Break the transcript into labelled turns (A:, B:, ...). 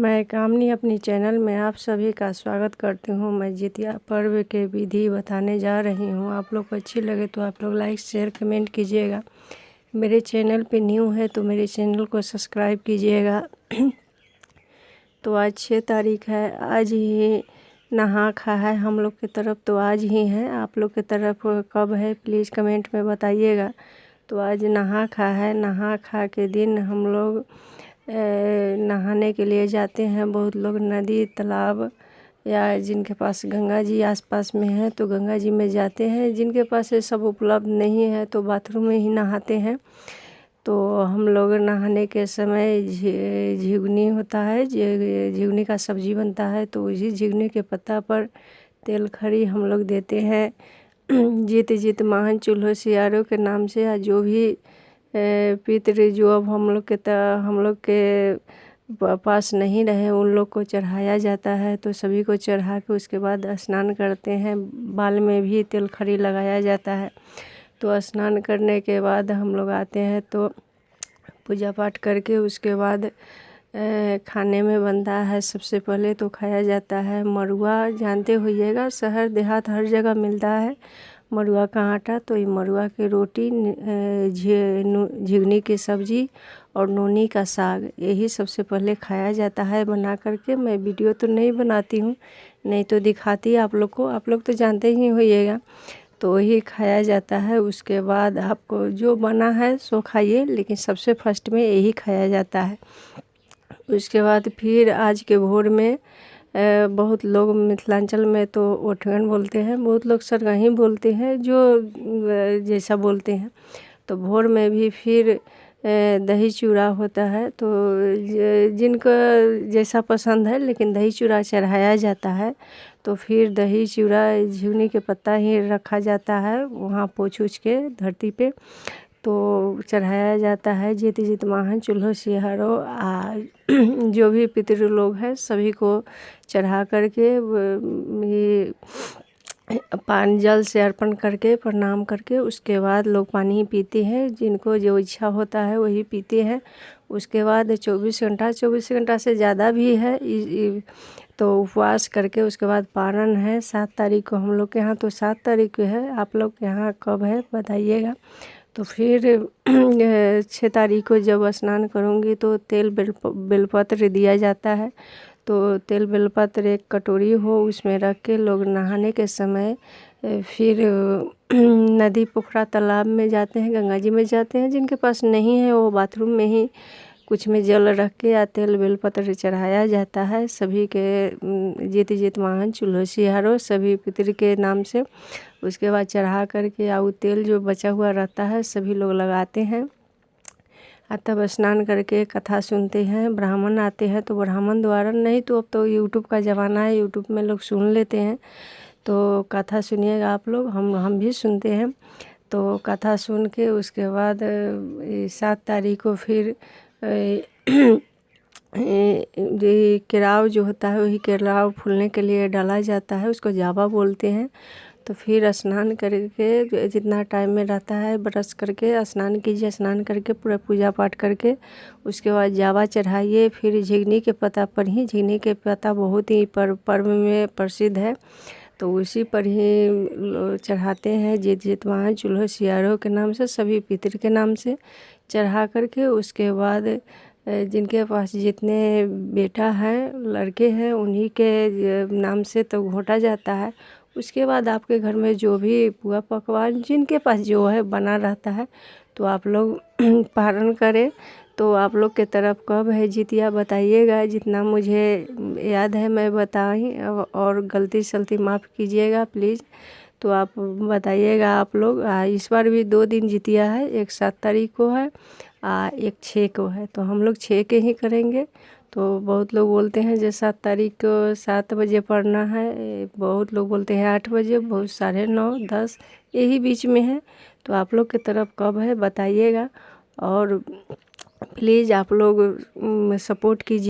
A: मैं कामनी अपनी चैनल में आप सभी का स्वागत करती हूँ। मैं जितिया पर्व के विधि बताने जा रही हूँ। आप लोग को अच्छी लगे तो आप लोग लाइक शेयर कमेंट कीजिएगा। मेरे चैनल पे न्यू है तो मेरे चैनल को सब्सक्राइब कीजिएगा। तो आज 6 तारीख है, आज ही नहा खा है हम लोग की तरफ, तो आज ही है। आप लोग की तरफ कब है प्लीज़ कमेंट में बताइएगा। तो आज नहा खा है। नहा खा के दिन हम लोग नहाने के लिए जाते हैं। बहुत लोग नदी तालाब या जिनके पास गंगा जी आसपास में है तो गंगा जी में जाते हैं। जिनके पास ये सब उपलब्ध नहीं है तो बाथरूम में ही नहाते हैं। तो हम लोग नहाने के समय झिगनी होता है, झिगनी का सब्जी बनता है, तो उसी झिगनी के पत्ता पर तेल खरी हम लोग देते हैं। जीत जीत महान चूल्हो सियारों के नाम से, या जो भी पितृ जो अब हम लोग के पास नहीं रहे उन लोग को चढ़ाया जाता है। तो सभी को चढ़ा के उसके बाद स्नान करते हैं। बाल में भी तेल खरी लगाया जाता है। तो स्नान करने के बाद हम लोग आते हैं तो पूजा पाठ करके उसके बाद खाने में बनता है। सबसे पहले तो खाया जाता है मरुआ, जानते होइएगा शहर देहात हर जगह मिलता है मरुआ का आटा। तो ये मरुआ की रोटी, झिगनी की सब्जी और नोनी का साग, यही सबसे पहले खाया जाता है बना करके। मैं वीडियो तो नहीं बनाती हूँ, नहीं तो दिखाती आप लोग को, आप लोग तो जानते ही होइएगा। तो वही खाया जाता है। उसके बाद आपको जो बना है सो खाइए, लेकिन सबसे फर्स्ट में यही खाया जाता है। उसके बाद फिर आज के भोर में बहुत लोग मिथिलांचल में तो ओठगन बोलते हैं, बहुत लोग सरगही बोलते हैं, जो जैसा बोलते हैं। तो भोर में भी फिर दही चूड़ा होता है। तो जिनको जैसा पसंद है, लेकिन दही चूड़ा चढ़ाया जाता है। तो फिर दही चूड़ा झिगनी के पत्ता ही रखा जाता है वहाँ पोंछ उछ के धरती पे, तो चढ़ाया जाता है। जीत जीत महान चूल्हो सियारो जो भी पितृ लोग हैं सभी को चढ़ा करके ये पानी जल से अर्पण करके प्रणाम करके उसके बाद लोग पानी पीते हैं। जिनको जो इच्छा होता है वही पीते हैं। उसके बाद 24 घंटा से ज़्यादा भी है तो उपवास करके उसके बाद पारण है। 7 तारीख को हम लोग के यहाँ, तो 7 तारीख को है, आप लोग के यहाँ कब है बताइएगा। तो फिर 6 तारीख को जब स्नान करूँगी तो तेल बेलपत्र दिया जाता है। तो तेल बेलपत्र एक कटोरी हो उसमें रख के लोग नहाने के समय फिर नदी पोखरा तालाब में जाते हैं, गंगा जी में जाते हैं। जिनके पास नहीं है वो बाथरूम में ही कुछ में जल रख के या तेल बेलपत्र चढ़ाया जाता है। सभी के जीत जीत महान चूल्हो सियारो सभी पितृ के नाम से उसके बाद चढ़ा करके या वो तेल जो बचा हुआ रहता है सभी लोग लगाते हैं। तब स्नान करके कथा सुनते हैं। ब्राह्मण आते हैं तो ब्राह्मण द्वारा, नहीं तो अब तो यूट्यूब का ज़माना है, यूट्यूब में लोग सुन लेते हैं। तो कथा सुनिएगा आप लोग, हम भी सुनते हैं। तो कथा सुन के उसके बाद 7 तारीख को फिर केराव जो होता है वही केराव फूलने के लिए डाला जाता है, उसको जावा बोलते हैं। तो फिर स्नान करके जितना टाइम में रहता है ब्रश करके स्नान कीजिए। स्नान करके पूरा पूजा पाठ करके उसके बाद जावा चढ़ाइए। फिर झिगनी के पत्ता पर ही, झिगनी के पत्ता बहुत ही पर्व में प्रसिद्ध है, तो उसी पर ही चढ़ाते हैं। जीत जीत महान चूल्हो सियारो के नाम से, सभी पितृ के नाम से चढ़ा करके उसके बाद जिनके पास जितने बेटा हैं लड़के हैं उन्हीं के नाम से तो घोटा जाता है। उसके बाद आपके घर में जो भी पुआ पकवान जिनके पास जो है बना रहता है तो आप लोग पारण करें। तो आप लोग के तरफ कब है जितिया बताइएगा। जितना मुझे याद है मैं बताई, और गलती सलती माफ़ कीजिएगा प्लीज़। तो आप बताइएगा आप लोग। इस बार भी 2 दिन जितिया है, एक 7 तारीख को है एक 6 को है। तो हम लोग 6 के ही करेंगे। तो बहुत लोग बोलते हैं जो 7 तारीख को 7 बजे पढ़ना है, बहुत लोग बोलते हैं 8 बजे, बहुत 9:30 10 यही बीच में है। तो आप लोग की तरफ कब है बताइएगा, और प्लीज़ आप लोग सपोर्ट कीजिए।